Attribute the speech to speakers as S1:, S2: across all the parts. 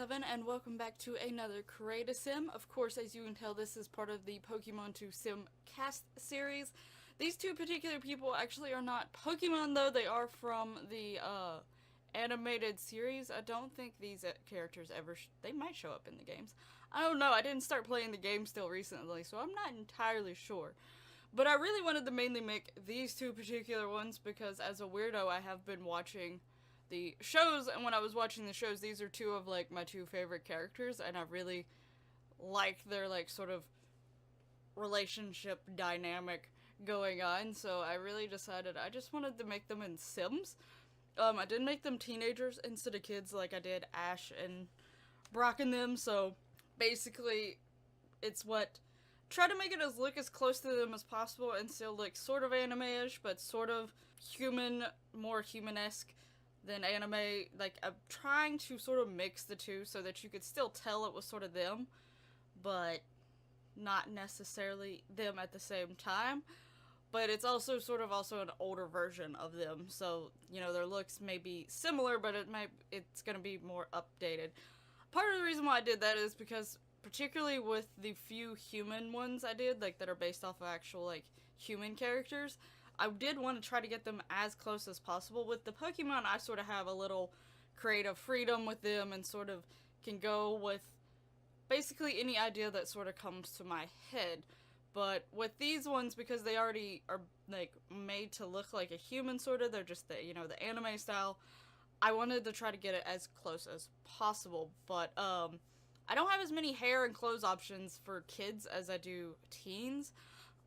S1: 7 and welcome back to another Create a Sim. Of course, as you can tell, this is part of the Pokemon to Sim CAS series. These two particular people actually are not Pokemon, though. They are from the animated series. I don't think these characters ever... they might show up in the games. I don't know. I didn't start playing the game still recently, so I'm not entirely sure. But I really wanted to mainly make these two particular ones because as a weirdo, I have been watching the shows, and when I was watching the shows, these are two of like my two favorite characters, and I really like their like sort of relationship dynamic going on, so I really decided I just wanted to make them in Sims. I did make them teenagers instead of kids like I did Ash and Brock and them, so basically it's what try to make it as look as close to them as possible and still look sort of anime-ish, but sort of human, more human-esque than anime. Like, I'm trying to sort of mix the two so that you could still tell it was sort of them, but not necessarily them at the same time. But it's also sort of also an older version of them, so, you know, their looks may be similar, but it's gonna be more updated. Part of the reason why I did that is because particularly with the few human ones I did, like that are based off of actual like human characters, I did want to try to get them as close as possible. With the Pokemon, I sort of have a little creative freedom with them and sort of can go with basically any idea that sort of comes to my head. But with these ones, because they already are like made to look like a human sort of, they're just the, you know, the anime style, I wanted to try to get it as close as possible. But I don't have as many hair and clothes options for kids as I do teens.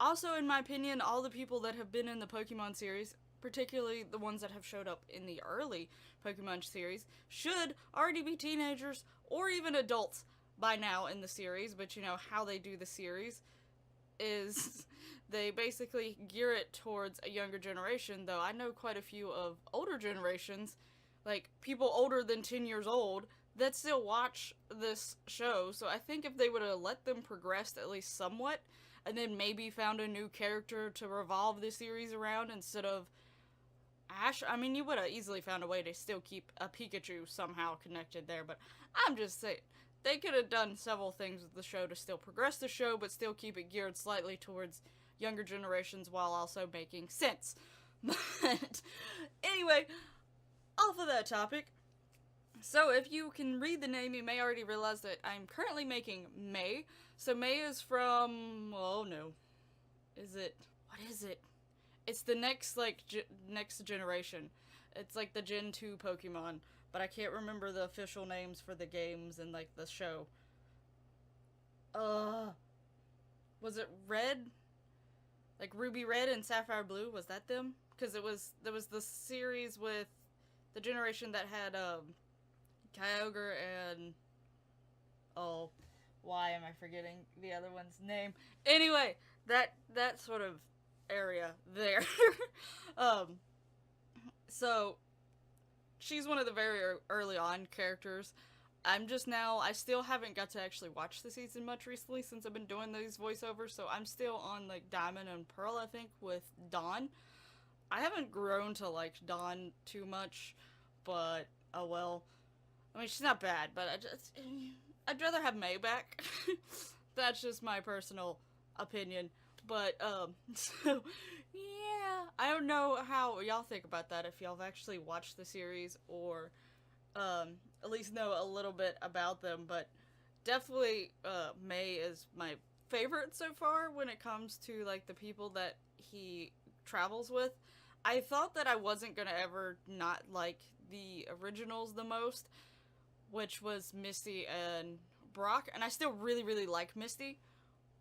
S1: Also, in my opinion, all the people that have been in the Pokemon series, particularly the ones that have showed up in the early Pokemon series, should already be teenagers or even adults by now in the series. But you know, how they do the series is they basically gear it towards a younger generation, though I know quite a few of older generations, like people older than 10 years old, that still watch this show. So I think if they would have let them progress at least somewhat, and then maybe found a new character to revolve the series around instead of Ash, I mean, you would have easily found a way to still keep a Pikachu somehow connected there, but I'm just saying, they could have done several things with the show to still progress the show, but still keep it geared slightly towards younger generations while also making sense. But anyway, off of that topic, so if you can read the name, you may already realize that I'm currently making May. So May is from, oh no, what is it? It's the next, like, next generation. It's like the Gen 2 Pokemon, but I can't remember the official names for the games and, like, the show. Was it Red? Like, Ruby Red and Sapphire Blue? Was that them? Because there was the series with the generation that had, Kyogre and... oh, why am I forgetting the other one's name? Anyway, that sort of area there. So, she's one of the very early on characters. I still haven't got to actually watch the season much recently since I've been doing these voiceovers, so I'm still on, like, Diamond and Pearl, I think, with Dawn. I haven't grown to like Dawn too much, but, oh well. I mean, she's not bad, but I'd rather have May back. That's just my personal opinion. But, so, yeah. I don't know how y'all think about that, if y'all have actually watched the series, or, at least know a little bit about them, but definitely, May is my favorite so far when it comes to, like, the people that he travels with. I thought that I wasn't gonna ever not like the originals the most, which was Misty and Brock, and I still really, really like Misty,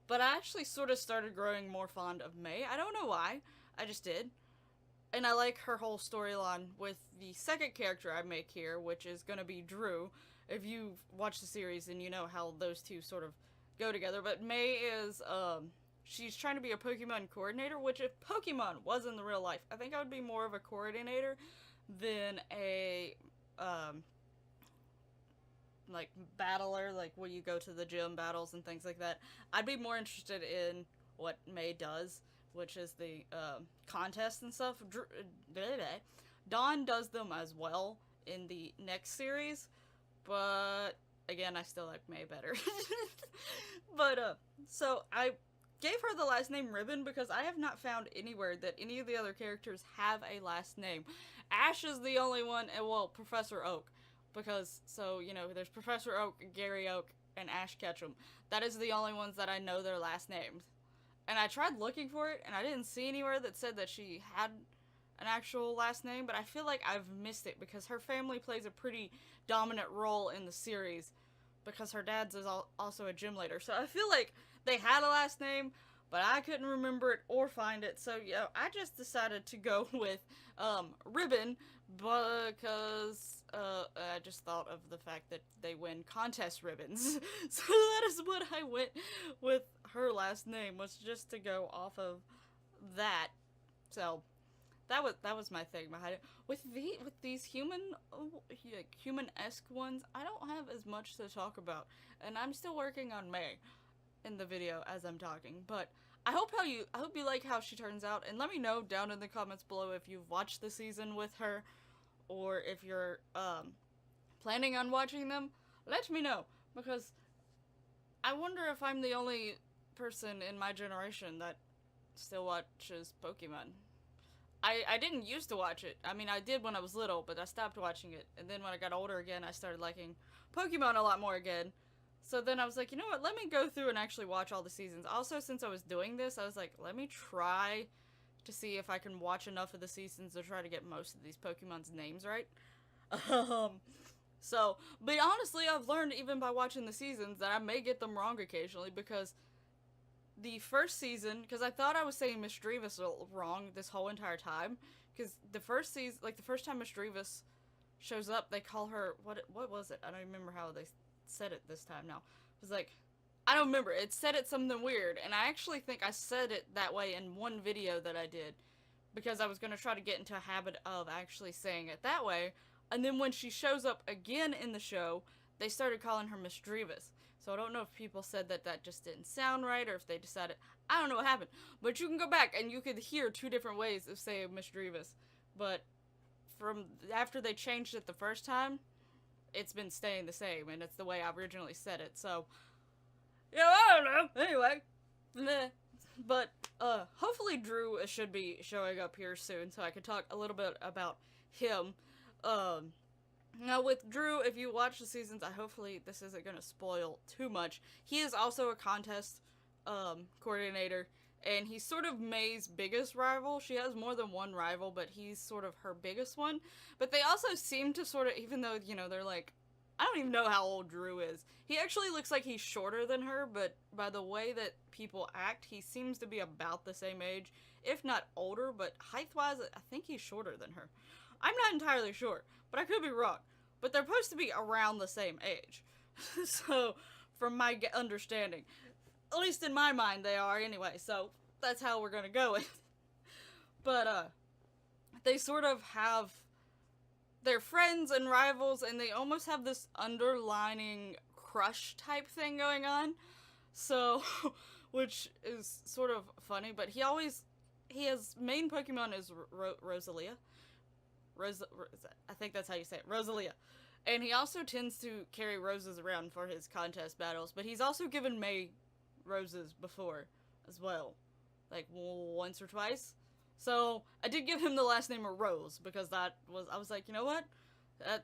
S1: but I actually sort of started growing more fond of May. I don't know why, I just did. And I like her whole storyline with the second character I make here, which is gonna be Drew. If you've watched the series, then you know how those two sort of go together, but May is, she's trying to be a Pokemon coordinator, which if Pokemon was in the real life, I think I would be more of a coordinator than a, like, battler, like when you go to the gym battles and things like that. I'd be more interested in what May does, which is the contest and stuff. Dawn does them as well in the next series, but again, I still like May better. But, so I gave her the last name Ribbon because I have not found anywhere that any of the other characters have a last name. Ash is the only one, and well, Professor Oak. Because, so, you know, there's Professor Oak, Gary Oak, and Ash Ketchum. That is the only ones that I know their last names. And I tried looking for it, and I didn't see anywhere that said that she had an actual last name, but I feel like I've missed it because her family plays a pretty dominant role in the series because her dad's is also a gym leader. So I feel like they had a last name, but I couldn't remember it or find it. So, yeah, I just decided to go with Ribbon because I just thought of the fact that they win contest ribbons. So that is what I went with her last name, was just to go off of that. So that was my thing behind it. With these human-esque ones, I don't have as much to talk about, and I'm still working on May in the video as I'm talking. But I hope you like how she turns out, and let me know down in the comments below if you've watched the season with her, or if you're planning on watching them. Let me know, because I wonder if I'm the only person in my generation that still watches Pokemon. I didn't used to watch it. I mean, I did when I was little, but I stopped watching it. And then when I got older again, I started liking Pokemon a lot more again. So then I was like, you know what, let me go through and actually watch all the seasons. Also, since I was doing this, I was like, let me try to see if I can watch enough of the seasons to try to get most of these Pokemon's names right. But honestly, I've learned even by watching the seasons that I may get them wrong occasionally, because the first season, because I thought I was saying Misdreavus wrong this whole entire time, because the first season, like the first time Misdreavus shows up, they call her, what was it? I don't remember how they said it this time now. It was like, I don't remember, it said it something weird, and I actually think I said it that way in one video that I did, because I was going to try to get into a habit of actually saying it that way, and then when she shows up again in the show, they started calling her Misdreavus. So I don't know if people said that that just didn't sound right, or if they decided, I don't know what happened. But you can go back and you could hear two different ways of saying Misdreavus. But from after they changed it the first time, it's been staying the same, and it's the way I originally said it. So, yeah, I don't know. Anyway, meh. But hopefully Drew should be showing up here soon, so I can talk a little bit about him. Now, with Drew, if you watch the seasons, hopefully this isn't going to spoil too much. He is also a contest coordinator, and he's sort of May's biggest rival. She has more than one rival, but he's sort of her biggest one. But they also seem to sort of, even though, you know, they're like, I don't even know how old Drew is. He actually looks like he's shorter than her, but by the way that people act, he seems to be about the same age, if not older, but height-wise, I think he's shorter than her. I'm not entirely sure, but I could be wrong. But they're supposed to be around the same age. So, from my understanding, at least in my mind they are anyway, so that's how we're gonna go with. But, they sort of have, they're friends and rivals, and they almost have this underlining crush type thing going on. So, which is sort of funny, but his main Pokemon is Rosalia. I think that's how you say it, Rosalia. And he also tends to carry roses around for his contest battles, but he's also given May roses before as well. Like, once or twice. So, I did give him the last name of Rose, because I was like, you know what?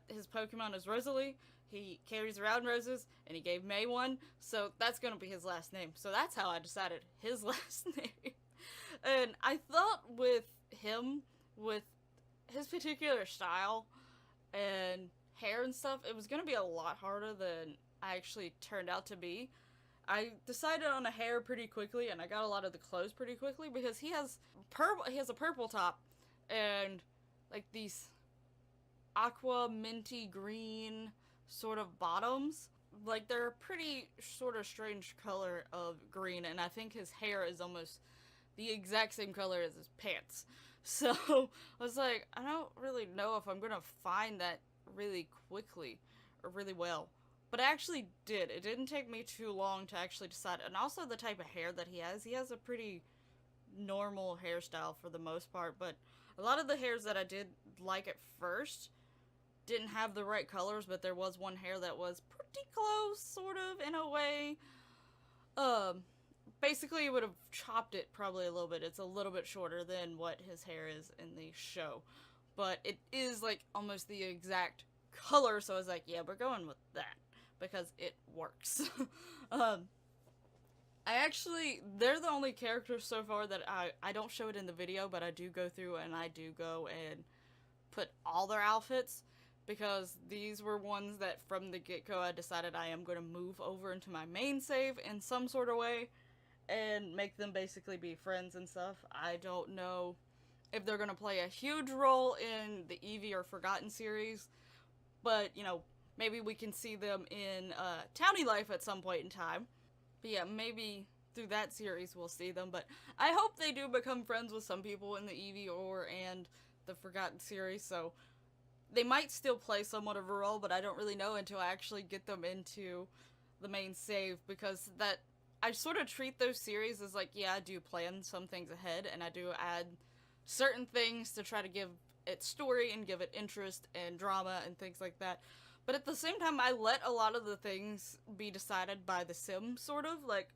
S1: His Pokemon is Rosalie, he carries around roses, and he gave May one, so that's gonna be his last name. So that's how I decided his last name. And I thought with him, with his particular style and hair and stuff, it was gonna be a lot harder than I actually turned out to be. I decided on a hair pretty quickly, and I got a lot of the clothes pretty quickly, because he has a purple top and like these aqua minty green sort of bottoms. Like, they're a pretty sort of strange color of green, and I think his hair is almost the exact same color as his pants. So, I was like, I don't really know if I'm gonna find that really quickly, or really well. But I actually did. It didn't take me too long to actually decide. And also the type of hair that he has a pretty normal hairstyle for the most part. But a lot of the hairs that I did like at first didn't have the right colors, but there was one hair that was pretty close, sort of, in a way. Basically, would have chopped it probably a little bit. It's a little bit shorter than what his hair is in the show. But it is, like, almost the exact color, so I was like, yeah, we're going with that. Because it works. They're the only characters so far that I don't show it in the video, but I do go through and I do go and put all their outfits, because these were ones that from the get-go I decided I am going to move over into my main save in some sort of way and make them basically be friends and stuff. I don't know if they're going to play a huge role in the Eevee or Forgotten series, but, you know, maybe we can see them in Townie Life at some point in time. But yeah, maybe through that series we'll see them, but I hope they do become friends with some people in the Eevee and the Forgotten series, so they might still play somewhat of a role, but I don't really know until I actually get them into the main save, because that I sort of treat those series as like, yeah, I do plan some things ahead, and I do add certain things to try to give it story and give it interest and drama and things like that. But at the same time, I let a lot of the things be decided by the sim, sort of. Like,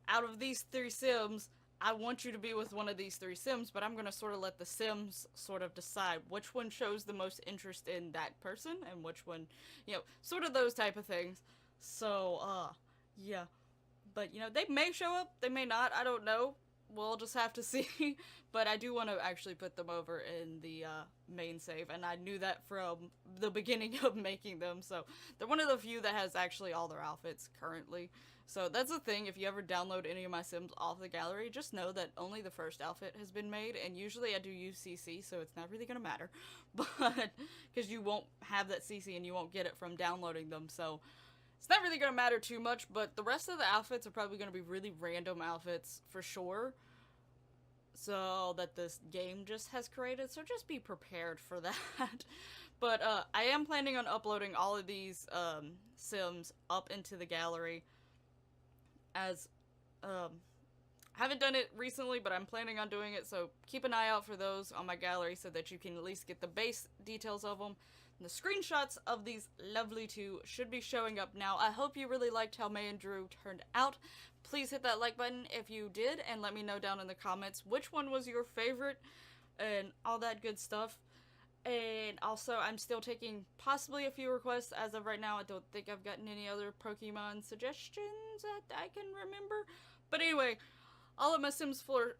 S1: out of these 3 sims, I want you to be with one of these 3 sims, but I'm going to sort of let the sims sort of decide which one shows the most interest in that person and which one, you know, sort of those type of things. So, yeah. But, you know, they may show up, they may not, I don't know. We'll just have to see. But I do want to actually put them over in the main save, and I knew that from the beginning of making them, so they're one of the few that has actually all their outfits currently. So that's the thing, if you ever download any of my sims off the gallery, just know that only the first outfit has been made, and usually I do use CC, so it's not really going to matter. But, because you won't have that CC and you won't get it from downloading them, so it's not really going to matter too much, but the rest of the outfits are probably going to be really random outfits for sure, so that this game just has created, so just be prepared for that. But I am planning on uploading all of these sims up into the gallery, as I haven't done it recently, but I'm planning on doing it, so keep an eye out for those on my gallery so that you can at least get the base details of them. And the screenshots of these lovely 2 should be showing up now. I hope you really liked how May and Drew turned out. Please hit that like button if you did, and let me know down in the comments which one was your favorite, and all that good stuff. And also, I'm still taking possibly a few requests as of right now. I don't think I've gotten any other Pokemon suggestions that I can remember. But anyway, all of my Sims 4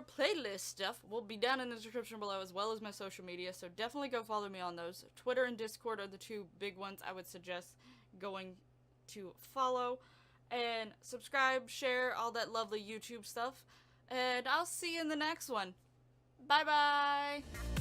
S1: playlist stuff will be down in the description below, as well as my social media, so definitely go follow me on those. Twitter and Discord are the 2 big ones I would suggest going to follow. And subscribe, share, all that lovely YouTube stuff. And I'll see you in the next one. Bye bye!